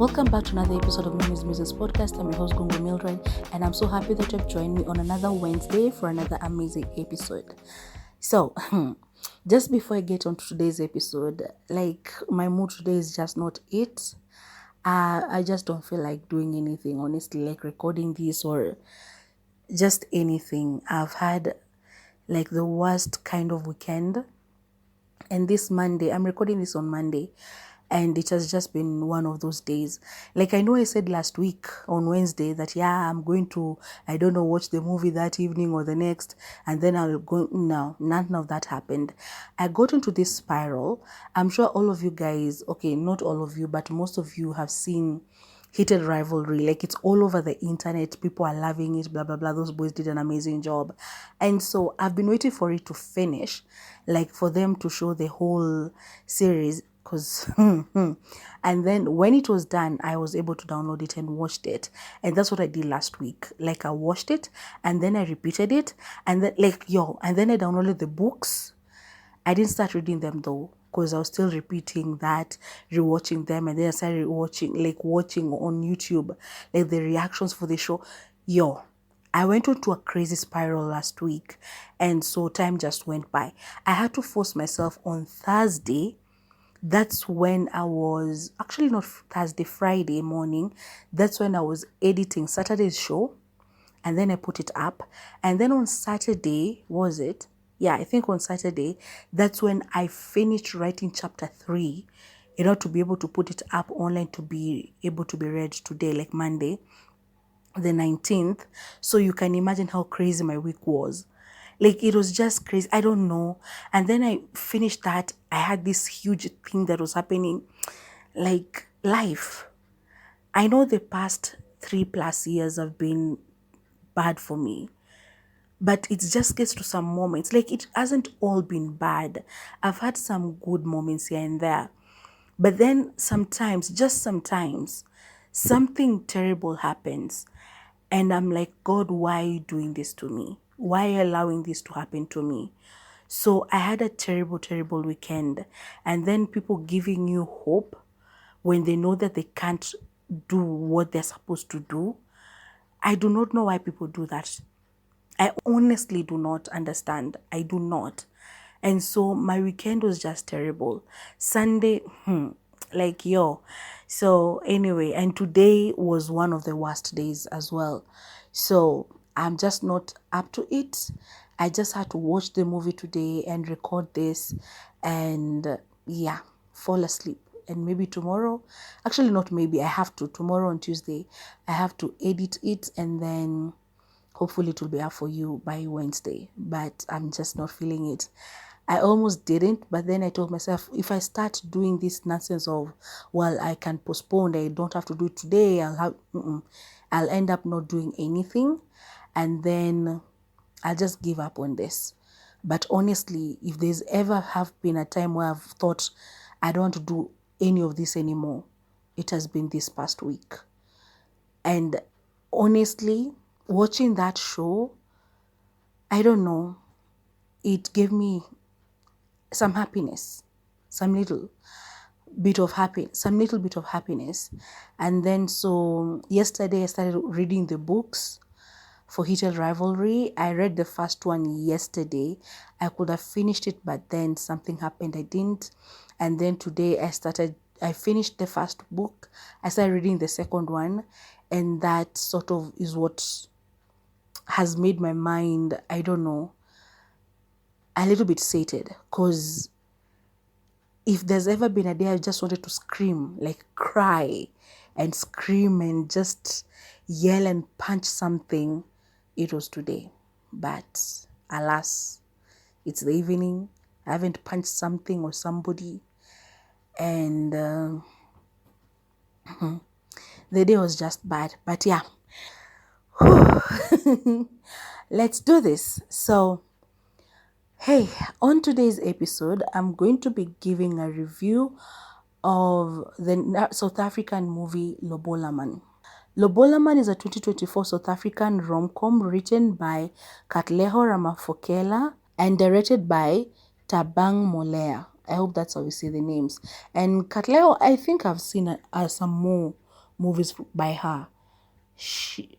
Welcome back to another episode of Musings podcast. I'm your host Gungu Mildred, and I'm so happy that you've joined me on another Wednesday for another amazing episode. So, just before I get on to today's episode, my mood today is just not it. I just don't feel like doing anything, honestly, like recording this or just anything. I've had like the worst kind of weekend. And this Monday, I'm recording this on Monday, and it has just been one of those days. Like I know I said last week on Wednesday that, I'm going to, I don't know, watch the movie that evening or the next, and then I'll go. No, none of that happened. I got into this spiral. I'm sure all of you guys, okay, not all of you, but most of you have seen Heated Rivalry. Like, it's all over the internet. People are loving it, blah blah blah. Those boys did an amazing job. And so I've been waiting for it to finish, like for them to show the whole series, because and then when it was done, I was able to download it and watched it. And that's what I did last week. Like, I watched it and then I repeated it, and then and then I downloaded the books. I didn't start reading them though, because I was still repeating that, rewatching them, and then I started watching on YouTube, like the reactions for the show. I went into a crazy spiral last week, and so time just went by. I had to force myself on Thursday. That's when I was, actually not Thursday, Friday morning. That's when I was editing Saturday's show, and then I put it up. And then on Saturday, was it? Yeah, I think on Saturday, that's when I finished writing chapter 3, in order to be able to put it up online to be able to be read today, like Monday, the 19th. So you can imagine how crazy my week was. Like, it was just crazy. I don't know. And then I finished that. I had this huge thing that was happening, like life. I know the past 3+ years have been bad for me, but it just gets to some moments. Like, it hasn't all been bad. I've had some good moments here and there. But then sometimes, just sometimes, something terrible happens. And I'm like, God, why are you doing this to me? Why are you allowing this to happen to me? So I had a terrible, terrible weekend. And then people giving you hope when they know that they can't do what they're supposed to do. I do not know why people do that. I honestly do not understand. I do not. And so my weekend was just terrible. Sunday, So anyway, and today was one of the worst days as well. So I'm just not up to it. I just had to watch the movie today and record this and fall asleep. And maybe tomorrow, actually not maybe, I have to, tomorrow on Tuesday, I have to edit it, and then hopefully it will be up for you by Wednesday, but I'm just not feeling it. I almost didn't, but then I told myself, if I start doing this nonsense of, well, I can postpone, I don't have to do it today, I'll end up not doing anything, and then I'll just give up on this. But honestly, if there's ever have been a time where I've thought I don't want to do any of this anymore, it has been this past week. And honestly, watching that show, I don't know, it gave me some happiness, some little bit of happiness. And then so yesterday I started reading the books for Heated Rivalry. I read the first one yesterday. I could have finished it, but then something happened, I didn't. And then today I finished the first book. I started reading the second one, and that sort of is what has made my mind, I don't know, a little bit sated. Because if there's ever been a day I just wanted to scream, like cry and scream and just yell and punch something, it was today. But alas, it's the evening. I haven't punched something or somebody, and the day was just bad. But yeah, let's do this. So, hey, on today's episode, I'm going to be giving a review of the South African movie Lobola Man. Lobola Man is a 2024 South African rom-com written by Katleho Ramafokela and directed by Tabang Molea. I hope that's how we say the names. And Katleho, I think I've seen some more movies by her. She,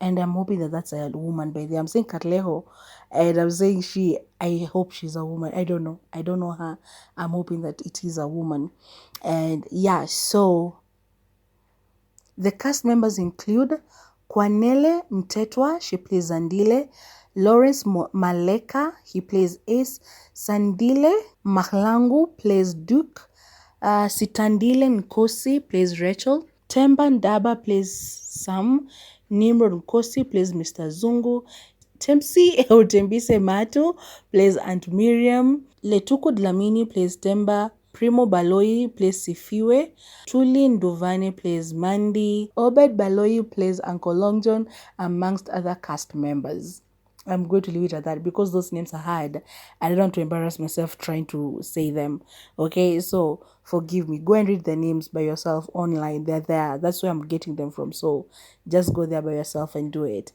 and I'm hoping that that's a woman by there. I'm saying Katleho, and I'm saying she. I hope she's a woman. I don't know. I don't know her. I'm hoping that it is a woman. And yeah, so the cast members include Kwanele Mtetwa, she plays Zandile. Lawrence Maleka, he plays Ace. Sandile Mahlangu plays Duke. Sitandile Nkosi plays Rachel. Temba Ndaba plays Sam. Nimrod Nkosi plays Mr. Zungu. Temsi Tembise Mato plays Aunt Miriam. Letuko Dlamini plays Temba. Primo Baloi plays Sifiwe. Tuli Nduvane plays Mandy. Obed Baloi plays Uncle Long John, amongst other cast members. I'm going to leave it at that because those names are hard and I don't want to embarrass myself trying to say them. Okay, so forgive me. Go and read the names by yourself online. They're there. That's where I'm getting them from. So just go there by yourself and do it.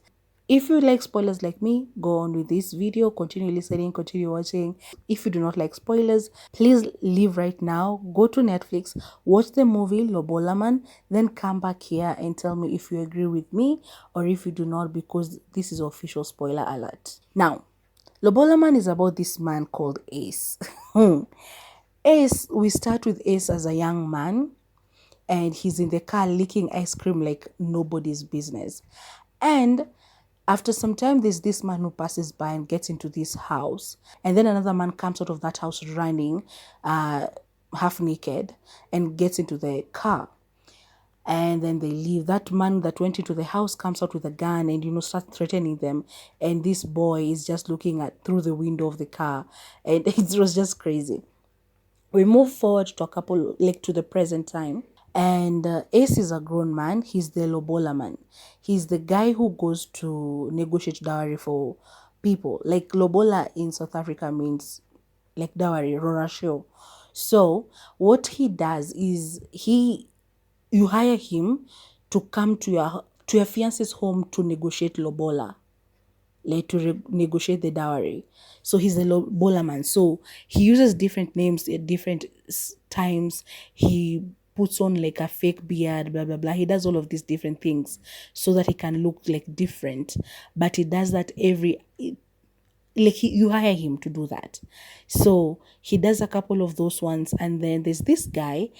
If you like spoilers like me, go on with this video, continue listening, continue watching. If you do not like spoilers, please leave right now, go to Netflix, watch the movie Lobola Man, then come back here and tell me if you agree with me or if you do not, because this is official spoiler alert. Now, Lobola Man is about this man called Ace. Ace, we start with Ace as a young man and he's in the car licking ice cream like nobody's business. And after some time, there's this man who passes by and gets into this house. And then another man comes out of that house running, half naked, and gets into the car. And then they leave. That man that went into the house comes out with a gun and, starts threatening them. And this boy is just looking at through the window of the car. And it was just crazy. We move forward to to the present time. And Ace is a grown man. He's the Lobola man. He's the guy who goes to negotiate dowry for people. Like Lobola in South Africa means like dowry, rorasho. So what he does is you hire him to come to your fiance's home to negotiate Lobola, like to negotiate the dowry. So he's a Lobola man. So he uses different names at different times. He puts on like a fake beard, blah, blah, blah. He does all of these different things so that he can look like different. But he does that you hire him to do that. So he does a couple of those ones. And then there's this guy,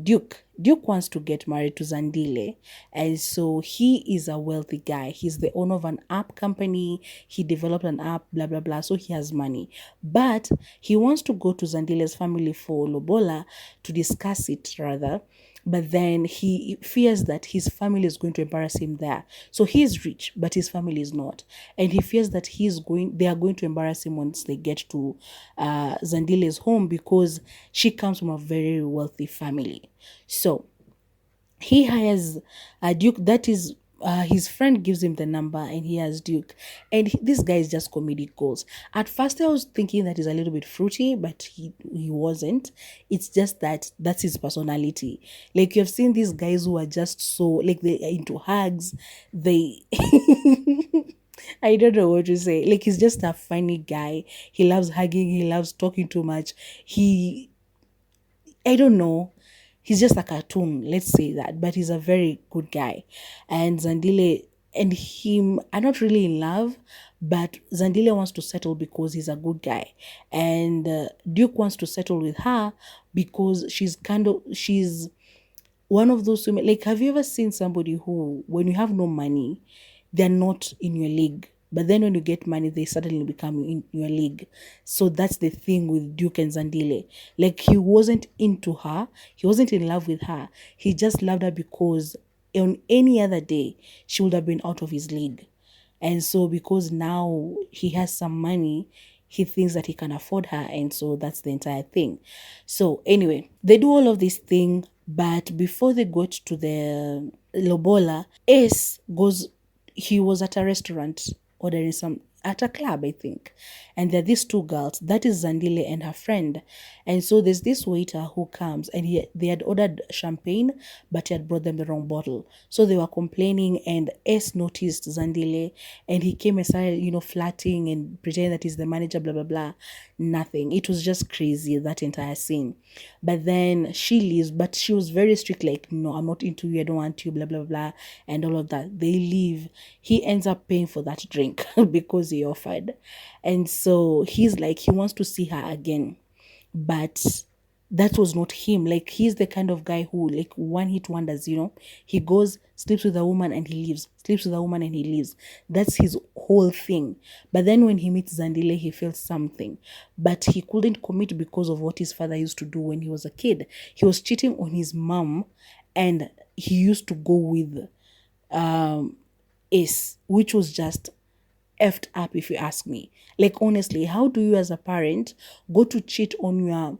Duke. Duke wants to get married to Zandile. And so he is a wealthy guy. He's the owner of an app company. He developed an app, blah, blah, blah. So he has money. But he wants to go to Zandile's family for Lobola to discuss it rather. But then he fears that his family is going to embarrass him there. So he is rich, but his family is not. And he fears that they are going to embarrass him once they get to Zandile's home because she comes from a very wealthy family. So he hires Duke, that is his friend gives him the number and he has Duke. And this guy is just comedic goals. At first I was thinking that he's a little bit fruity, but he wasn't. It's just that's his personality. Like you have seen these guys who are just so, like they are into hugs. They... I don't know what to say. Like he's just a funny guy. He loves hugging. He loves talking too much. I don't know. He's just a cartoon, let's say that, but he's a very good guy. And Zandile and him are not really in love, but Zandile wants to settle because he's a good guy. And Duke wants to settle with her because she's one of those women. Like, have you ever seen somebody who, when you have no money, they're not in your league? But then when you get money, they suddenly become in your league. So that's the thing with Duke and Zandile. Like he wasn't into her. He wasn't in love with her. He just loved her because on any other day, she would have been out of his league. And so because now he has some money, he thinks that he can afford her. And so that's the entire thing. So anyway, they do all of this thing. But before they got to the Lobola, Ace he was at a restaurant ordering at a club, I think. And there are these two girls. That is Zandile and her friend. And so there's this waiter who comes, and they had ordered champagne, but he had brought them the wrong bottle. So they were complaining, and S noticed Zandile, and he came and started, flirting and pretending that he's the manager, blah, blah, blah. Nothing. It was just crazy, that entire scene. But then she leaves, but she was very strict, like, no, I'm not into you, I don't want you, blah, blah, blah, and all of that. They leave. He ends up paying for that drink because he offered. And so he's like, he wants to see her again. But that was not him. Like, he's the kind of guy who, like, one hit wonders, he goes, sleeps with a woman and he leaves, sleeps with a woman and he leaves. That's his whole thing. But then when he meets Zandile, he feels something, but he couldn't commit because of what his father used to do when he was a kid. He was cheating on his mom, and he used to go with Ace, which was just effed up, if you ask me. Like, honestly, how do you as a parent go to cheat on your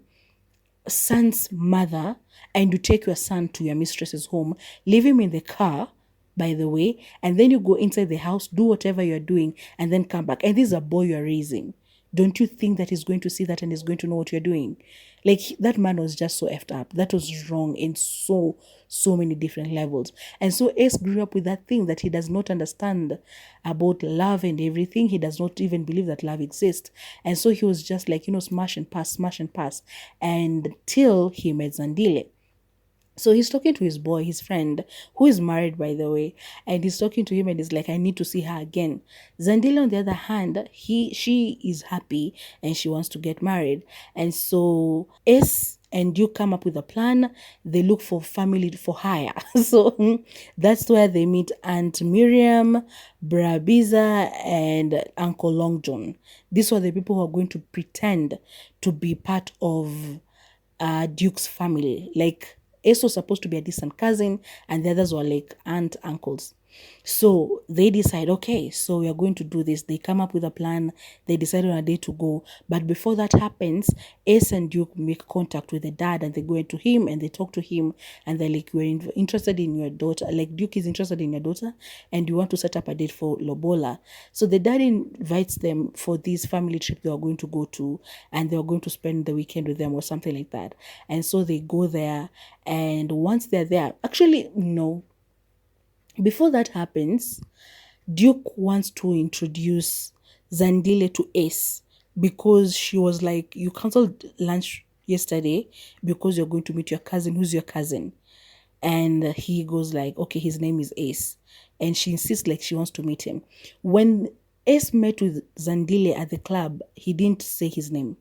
son's mother, and you take your son to your mistress's home, leave him in the car, by the way, and then you go inside the house, do whatever you're doing, and then come back? And this is a boy you're raising. Don't you think that he's going to see that and he's going to know what you're doing? Like, that man was just so effed up. That was wrong in so many different levels. And so Ace grew up with that thing that he does not understand about love and everything. He does not even believe that love exists. And so he was just like, smash and pass, smash and pass, until he met Zandile. So he's talking to his boy, his friend, who is married, by the way, and he's talking to him and he's like, I need to see her again. Zandile, on the other hand, she is happy and she wants to get married. And so S and you come up with a plan. They look for family for hire. So that's where they meet Aunt Miriam, Brabiza, and Uncle Long John. These were the people who are going to pretend to be part of Duke's family. Like, Ace was supposed to be a distant cousin, and the others were like aunt, uncles. So they decide, okay, so we are going to do this. They come up with a plan. They decide on a day to go. But before that happens, Ace and Duke make contact with the dad, and they go into him and they talk to him, and they're like, we're interested in your daughter. Like, Duke is interested in your daughter, and you want to set up a date for Lobola. So the dad invites them for this family trip they are going to go to, and they are going to spend the weekend with them or something like that. And so they go there, and once they're there, actually, no, before that happens, Duke wants to introduce Zandile to Ace, because she was like, you canceled lunch yesterday because you're going to meet your cousin. Who's your cousin? And he goes like, okay, his name is Ace. And she insists like she wants to meet him. When Ace met with Zandile at the club, he didn't say his name.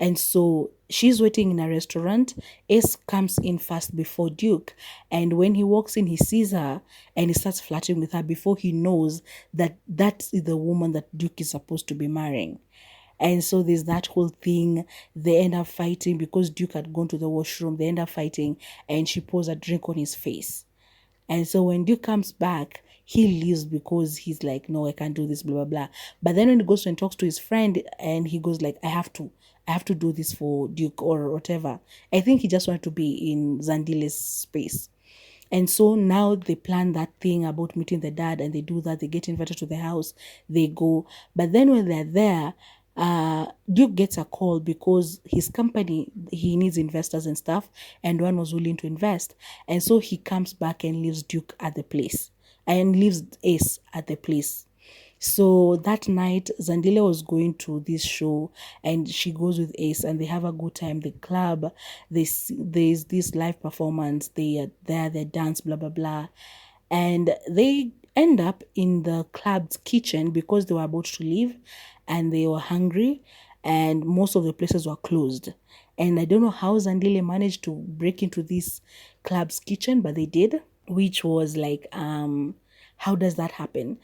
And so she's waiting in a restaurant. Ace comes in first before Duke. And when he walks in, he sees her and he starts flirting with her before he knows that that is the woman that Duke is supposed to be marrying. And so there's that whole thing. They end up fighting because Duke had gone to the washroom. They end up fighting, and she pours a drink on his face. And so when Duke comes back, he leaves because he's like, no, I can't do this, blah, blah, blah. But then when he goes and talks to his friend, and he goes like, I have to do this for Duke or whatever. I think he just wanted to be in Zandile's space. And so now they plan that thing about meeting the dad, and they do that. They get invited to the house. They go. But then when they're there, Duke gets a call because his company, he needs investors and stuff, and one was willing to invest. And so he comes back and leaves Duke at the place, and leaves Ace at the place. So that night, Zandile was going to this show, and she goes with Ace, and they have a good time. The club, there's this live performance. They are there, they dance, blah, blah, blah. And they end up in the club's kitchen because they were about to leave, and they were hungry, and most of the places were closed. And I don't know how Zandile managed to break into this club's kitchen, but they did, which was like, how does that happen?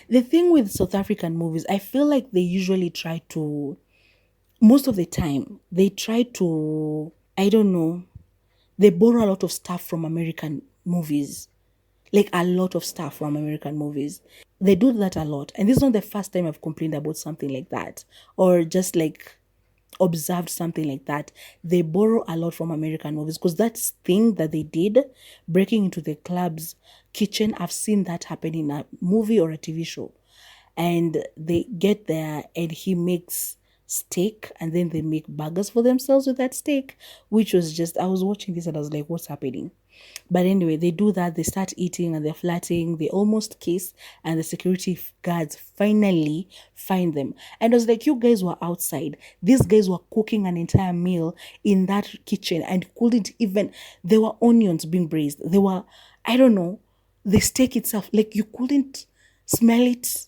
The thing with South African movies, I feel like they usually try to, most of the time, they try to, I don't know, they borrow a lot of stuff from American movies. Like, a lot of stuff from American movies. They do that a lot. And this is not the first time I've complained about something like that, or just like observed something like that. They borrow a lot from American movies, because that thing that they did, breaking into the club's kitchen, I've seen that happen in a movie or a TV show. And they get there and he makes steak, and then they make burgers for themselves with that steak, which was just, I was watching this and I was like, what's happening? But anyway, they do that, they start eating and they're flirting, they almost kiss, and the security guards finally find them. And I was like, you guys were outside. These guys were cooking an entire meal in that kitchen and couldn't even, there were onions being braised. There were, I don't know, the steak itself, like you couldn't smell it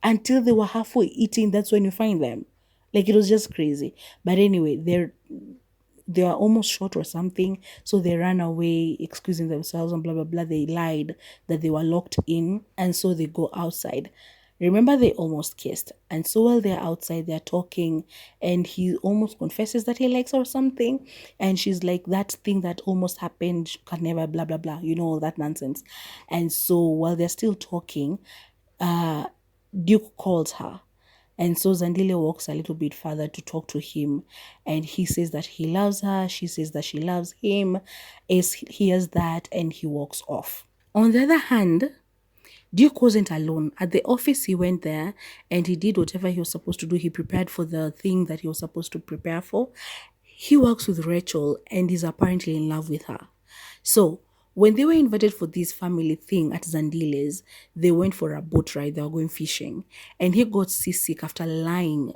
until they were halfway eating. That's when you find them. Like it was just crazy. But anyway, they were almost shot or something, so they ran away excusing themselves and blah blah blah. They lied that they were locked in, and so they go outside. Remember, they almost kissed, and so while they're outside they're talking, and he almost confesses that he likes her or something, and she's like, that thing that almost happened can never blah blah blah, you know, all that nonsense. And so while they're still talking, Duke calls her. And so Zandile walks a little bit further to talk to him. And he says that he loves her. She says that she loves him. Ace hears that and he walks off. On the other hand, Duke wasn't alone. At the office, he went there and he did whatever he was supposed to do. He prepared for the thing that he was supposed to prepare for. He works with Rachel and is apparently in love with her. So when they were invited for this family thing at Zandile's, they went for a boat ride. They were going fishing. And he got seasick after lying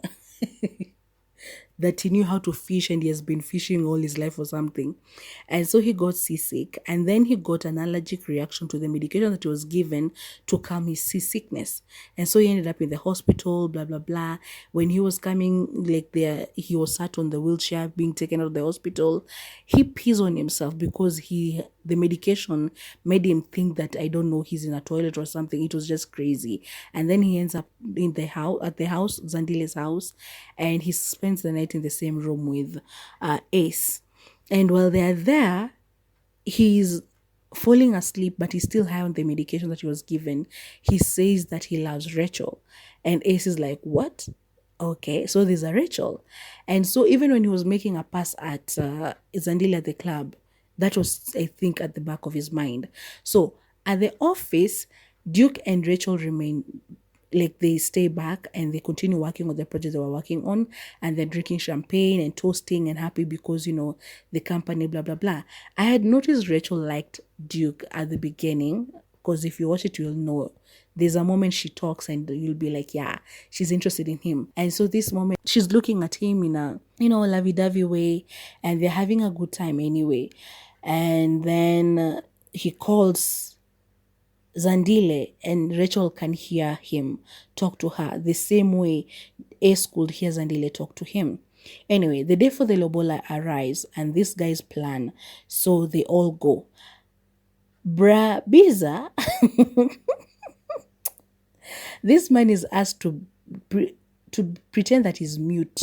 that he knew how to fish and he has been fishing all his life or something. And so he got seasick. And then he got an allergic reaction to the medication that he was given to calm his seasickness. And so he ended up in the hospital, blah, blah, blah. When he was coming, like there, he was sat on the wheelchair being taken out of the hospital. He pees on himself because the medication made him think that, I don't know, he's in a toilet or something. It was just crazy. And then he ends up in the house, at the house, Zandile's house, and he spends the night in the same room with Ace. And while they're there, he's falling asleep, but he's still high on the medication that he was given. He says that he loves Rachel. And Ace is like, what? Okay, so there's a Rachel. And so even when he was making a pass at Zandile at the club, that was, I think, at the back of his mind. So at the office, Duke and Rachel remain, like they stay back and they continue working on the project they were working on, and they're drinking champagne and toasting and happy because, you know, the company, blah, blah, blah. I had noticed Rachel liked Duke at the beginning, because if you watch it, you'll know. There's a moment she talks and you'll be like, yeah, she's interested in him. And so this moment, she's looking at him in a, you know, lovey-dovey way, and they're having a good time anyway. And then he calls Zandile, and Rachel can hear him talk to her the same way Ace could hear Zandile talk to him. Anyway, the day for the Lobola arrives and this guy's plan, so they all go. Bra Biza, this man is asked to pretend that he's mute,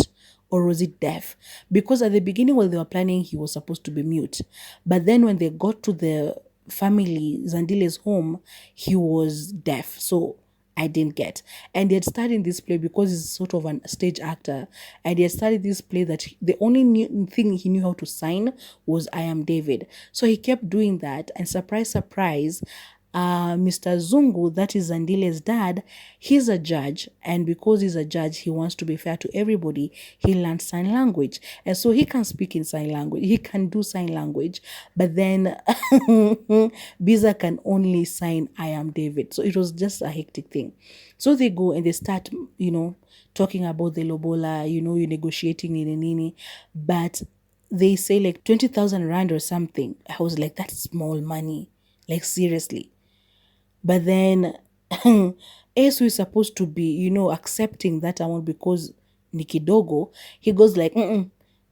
or was it deaf? Because at the beginning, while they were planning, he was supposed to be mute. But then when they got to the family, Zandile's home, he was deaf. So I didn't get. And he had started this play because he's sort of a stage actor. And he had started this play that the only thing he knew how to sign was I am David. So he kept doing that. And surprise, surprise, Mr. Zungu, that is Zandile's dad, he's a judge, and because he's a judge, he wants to be fair to everybody. He learned sign language, and so he can speak in sign language. He can do sign language, but then Biza can only sign I am David. So it was just a hectic thing. So they go and they start, you know, talking about the Lobola, you know, you're negotiating in Nini, but they say like 20,000 rand or something. I was like, that's small money, like seriously. But then Ace, who is supposed to be, you know, accepting that amount because Nikidogo, he goes like,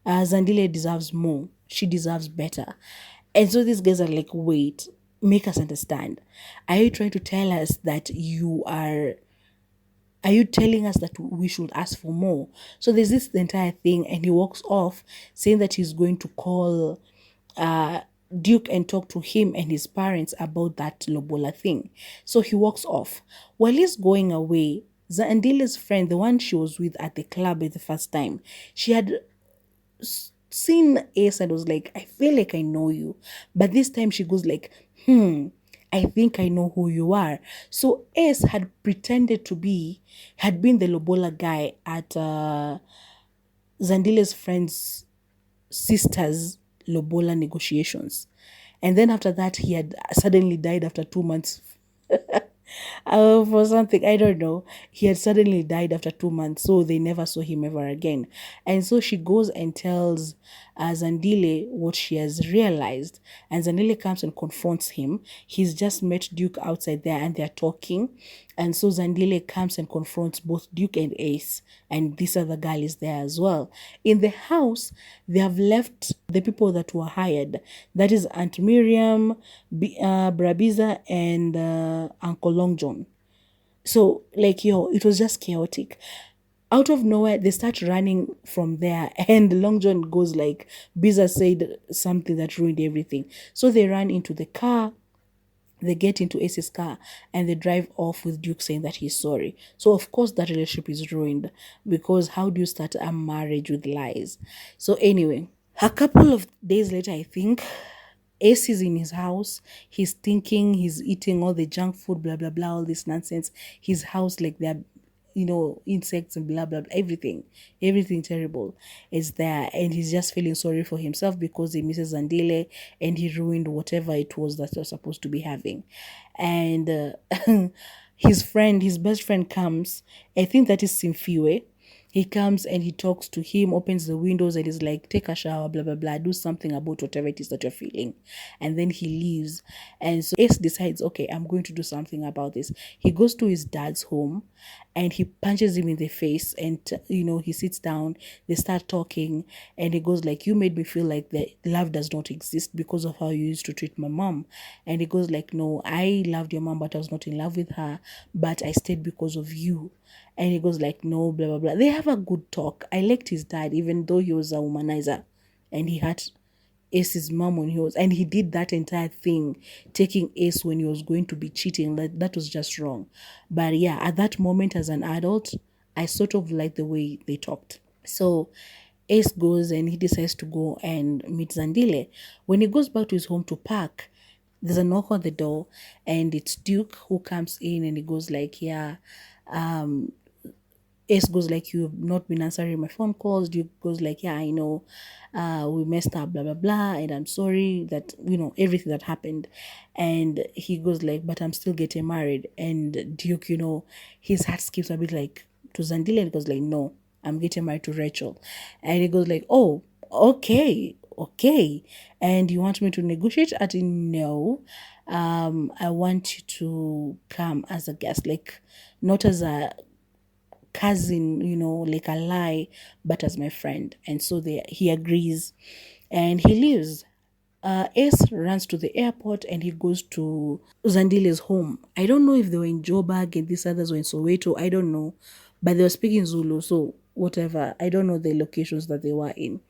Zandile deserves more. She deserves better. And so these guys are like, wait, make us understand. Are you trying to tell us that are you telling us that we should ask for more? So there's this the entire thing, and he walks off saying that he's going to call Duke and talk to him and his parents about that Lobola thing. So he walks off. While he's going away, Zandile's friend, the one she was with at the club the first time, she had seen Ace and was like, I feel like I know you. But this time she goes like, I think I know who you are. So Ace had had been the Lobola guy at Zandile's friend's sister's Lobola negotiations. And then after that, he had suddenly died after 2 months. For something, I don't know. He had suddenly died after 2 months, so they never saw him ever again. And so she goes and tells Zandile what she has realized. And Zandile comes and confronts him. He's just met Duke outside there and they're talking. And so Zandile comes and confronts both Duke and Ace. And this other girl is there as well. In the house, they have left the people that were hired. That is Aunt Miriam, Brabiza, and Uncle Long John. So, like, it was just chaotic. Out of nowhere, they start running from there, and Long John goes like, Biza said something that ruined everything. So they run into the car, they get into Ace's car, and they drive off with Duke saying that he's sorry. So, of course, that relationship is ruined, because how do you start a marriage with lies? So, anyway, a couple of days later, I think, Ace is in his house. He's thinking, he's eating all the junk food, blah, blah, blah, all this nonsense. His house, like, they're, insects and blah, blah, blah, everything terrible is there. And he's just feeling sorry for himself because he misses Zandile and he ruined whatever it was that they're supposed to be having. And his best friend comes. I think that is Simfiwe. He comes and he talks to him, opens the windows, and is like, take a shower, blah, blah, blah, do something about whatever it is that you're feeling. And then he leaves. And so Ace decides, okay, I'm going to do something about this. He goes to his dad's home and he punches him in the face. And, he sits down, they start talking, and he goes like, you made me feel like the love does not exist because of how you used to treat my mom. And he goes like, no, I loved your mom, but I was not in love with her, but I stayed because of you. And he goes like, no, blah, blah, blah. They have a good talk. I liked his dad, even though he was a womanizer. And he had Ace's mom when and he did that entire thing, taking Ace when he was going to be cheating. That was just wrong. But yeah, at that moment as an adult, I sort of liked the way they talked. So Ace goes and he decides to go and meet Zandile. When he goes back to his home to park, there's a knock on the door and it's Duke who comes in and he goes like, yeah, Ace goes like, you've not been answering my phone calls. Duke goes like, yeah, I know, we messed up, blah, blah, blah, and I'm sorry that, everything that happened. And he goes like, but I'm still getting married. And Duke, his heart skips a bit like to Zandile, and he goes like, no, I'm getting married to Rachel. And he goes like, oh, okay. And you want me to negotiate? I didn't know. I want you to come as a guest, like not as a cousin, like a lie, but as my friend. And so he agrees and he leaves. Ace runs to the airport and he goes to Zandile's home. I don't know if they were in Joburg and these others were in Soweto. I don't know. But they were speaking Zulu, so whatever. I don't know the locations that they were in.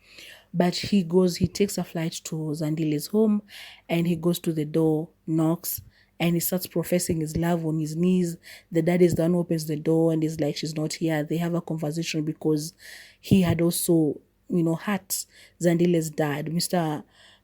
But he takes a flight to Zandile's home and he goes to the door, knocks, and he starts professing his love on his knees. The dad is the one who opens the door and is like, she's not here. They have a conversation because he had also, hurt Zandile's dad. Mr.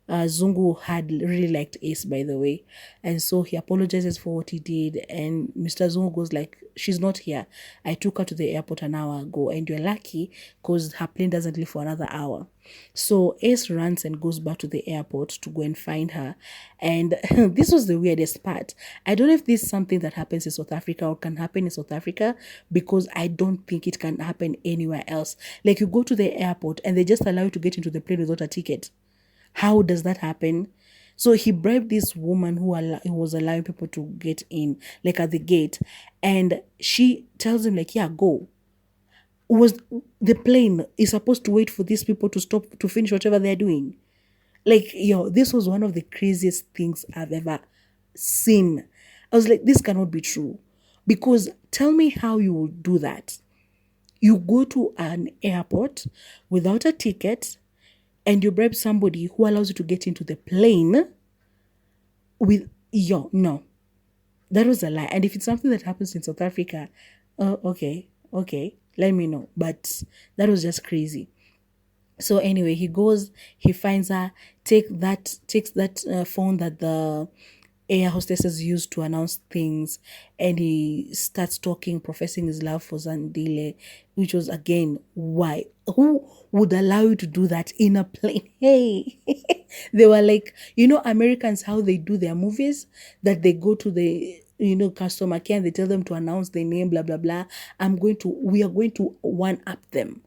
Zungu had really liked Ace, by the way. And so he apologizes for what he did. And Mr. Zungu goes like, she's not here. I took her to the airport an hour ago. And you're lucky because her plane doesn't leave for another hour. So Ace runs and goes back to the airport to go and find her. And this was the weirdest part. I don't know if this is something that happens in South Africa or can happen in South Africa, because I don't think it can happen anywhere else. Like, you go to the airport and they just allow you to get into the plane without a ticket. How does that happen? So he bribed this woman who was allowing people to get in, like at the gate. And she tells him like, yeah, go. Was the plane is supposed to wait for these people to stop to finish whatever they're doing? Like, this was one of the craziest things I've ever seen. I was like, this cannot be true. Because tell me how you will do that. You go to an airport without a ticket and you bribe somebody who allows you to get into the plane with no. That was a lie. And if it's something that happens in South Africa, okay, let me know. But that was just crazy. So anyway, he goes, he finds her, takes that phone that the air hostesses used to announce things, and he starts talking, professing his love for Zandile, which was again why. Who would allow you to do that in a plane? Hey, they were like, Americans, how they do their movies, that they go to the customer care and they tell them to announce their name, blah blah blah. We are going to one up them.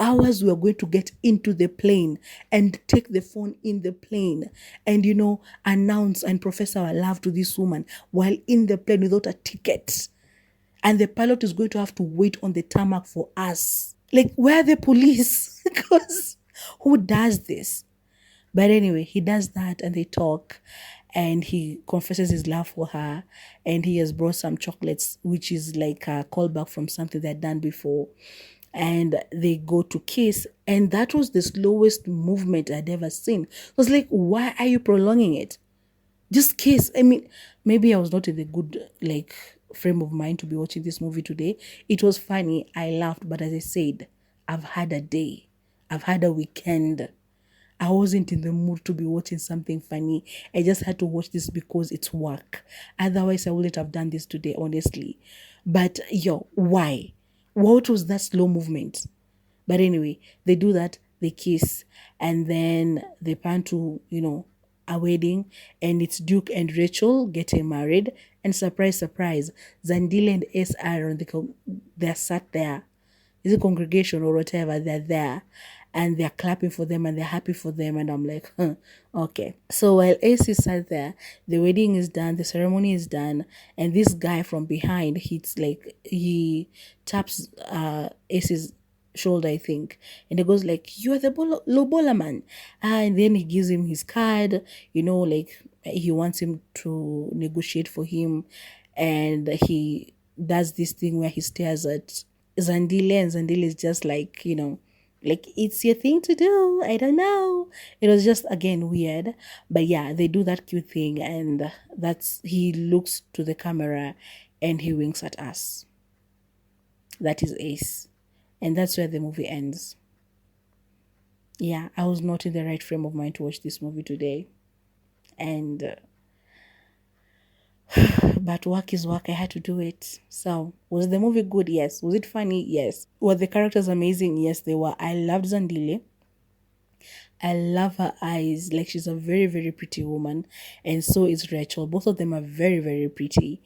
Hours we are going to get into the plane and take the phone in the plane and announce and profess our love to this woman while in the plane without a ticket, and the pilot is going to have to wait on the tarmac for us. Like, where are the police? Because who does this? But anyway, he does that and they talk, and he confesses his love for her, and he has brought some chocolates, which is like a callback from something they'd done before. And they go to kiss, and that was the slowest movement I'd ever seen. I was like, why are you prolonging it? Just kiss. I mean, maybe I was not in the good frame of mind to be watching this movie today. It was funny, I laughed, but as I said, I've had a day, I've had a weekend. I wasn't in the mood to be watching something funny. I just had to watch this because it's work. Otherwise, I wouldn't have done this today, honestly. But why? What was that slow movement? But anyway, they do that, they kiss, and then they plan to, a wedding, and it's Duke and Rachel getting married. And surprise, surprise, Zandile and S are they're sat there. Is it congregation or whatever? They're there and they're clapping for them and they're happy for them. And I'm like, okay. So while AC sat there, the wedding is done, the ceremony is done, and this guy from behind, he taps AC's shoulder, I think, and he goes like, "You are the Lobola man," and then he gives him his card, like he wants him to negotiate for him, and he does this thing where he stares at Zandile, and Zandile is just like, like, it's your thing to do. I don't know. It was just, again, weird. But yeah, they do that cute thing, and he looks to the camera and he winks at us. That is Ace. And that's where the movie ends. Yeah, I was not in the right frame of mind to watch this movie today. And but work is work. I had to do it. So, was the movie good? Yes. Was it funny? Yes. Were the characters amazing? Yes, they were. I loved Zandile. I love her eyes. Like, she's a very, very pretty woman. And so is Rachel. Both of them are very, very pretty.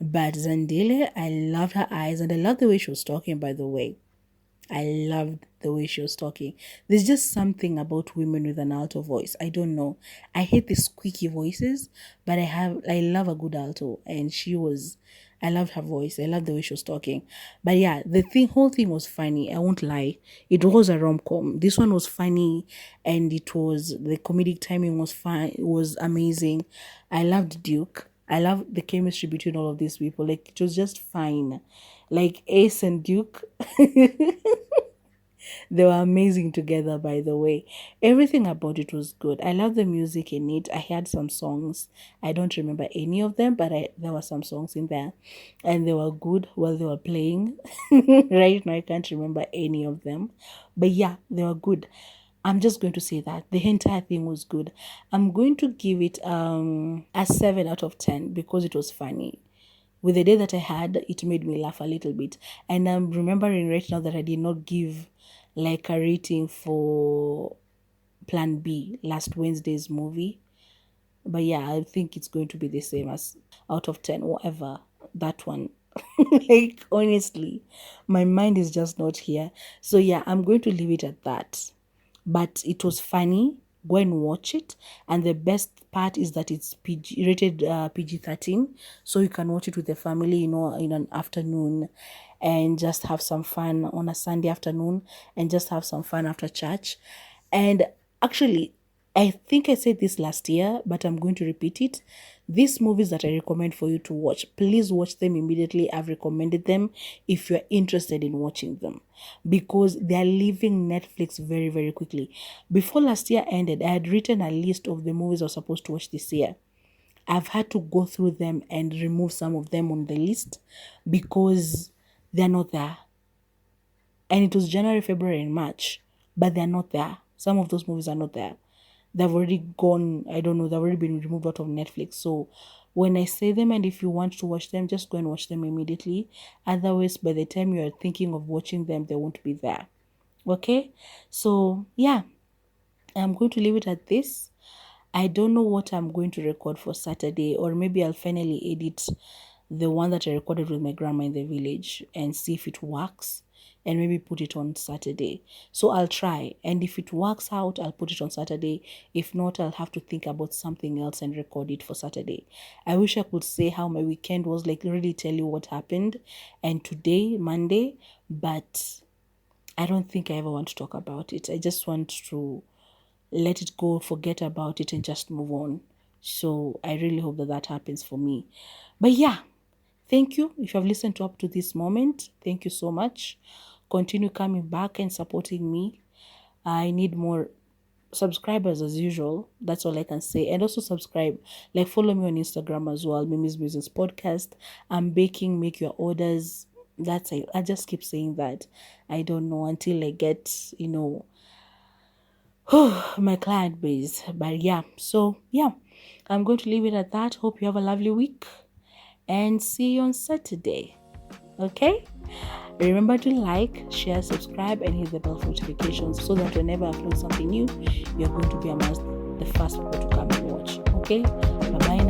But Zandile, I loved her eyes. And I love the way she was talking, by the way. I loved the way she was talking. There's just something about women with an alto voice. I don't know. I hate the squeaky voices, but I love a good alto, and I loved her voice. I loved the way she was talking. But yeah, whole thing was funny. I won't lie. It was a rom-com. This one was funny, and the comedic timing was fine. It was amazing. I loved Duke. I loved the chemistry between all of these people. Like, it was just fine. Like Ace and Duke. They were amazing together, by the way. Everything about it was good. I love the music in it. I had some songs. I don't remember any of them, but there were some songs in there. And they were good while they were playing. Right now, I can't remember any of them. But yeah, they were good. I'm just going to say that. The entire thing was good. I'm going to give it a 7 out of 10 because it was funny. With the day that I had, it made me laugh a little bit. And I'm remembering right now that I did not give like a rating for Plan B, last Wednesday's movie. But yeah, I think it's going to be the same as out of 10, whatever, that one. Like, honestly, my mind is just not here. So yeah, I'm going to leave it at that. But it was funny. Go and watch it. And the best part is that it's rated PG-13. So you can watch it with the family, in an afternoon, and just have some fun on a Sunday afternoon, and just have some fun after church. And actually, I think I said this last year, but I'm going to repeat it. These movies that I recommend for you to watch, please watch them immediately. I've recommended them if you're interested in watching them, because they're leaving Netflix very, very quickly. Before last year ended, I had written a list of the movies I was supposed to watch this year. I've had to go through them and remove some of them on the list because they're not there. And it was January, February, and March, but they're not there. Some of those movies are not there. they've already gone. I don't know, they've already been removed out of Netflix. So when I say them, and if you want to watch them, just go and watch them immediately. Otherwise, by the time you are thinking of watching them, they won't be there. Okay, so yeah, I'm going to leave it at this. I don't know what I'm going to record for Saturday, or maybe I'll finally edit the one that I recorded with my grandma in the village and see if it works, and maybe put it on Saturday. So I'll try, and if it works out, I'll put it on Saturday. If not, I'll have to think about something else and record it for Saturday. I wish I could say how my weekend was, like really tell you what happened, and today, Monday, but I don't think I ever want to talk about it. I just want to let it go, forget about it, and just move on. So I really hope that happens for me. But yeah, thank you. If you have listened up to this moment, thank you so much. Continue coming back and supporting me. I need more subscribers as usual. That's all I can say. And also subscribe, like follow me on Instagram as well, Mimi's Musings Podcast. I'm baking, make your orders. That's it. I just keep saying that. I don't know until I get, my client base. But yeah, so yeah, I'm going to leave it at that. Hope you have a lovely week and see you on Saturday. Okay, remember to like, share, subscribe, and hit the bell for notifications so that whenever I upload something new, you're going to be amongst the first people to come and watch. Okay, bye bye.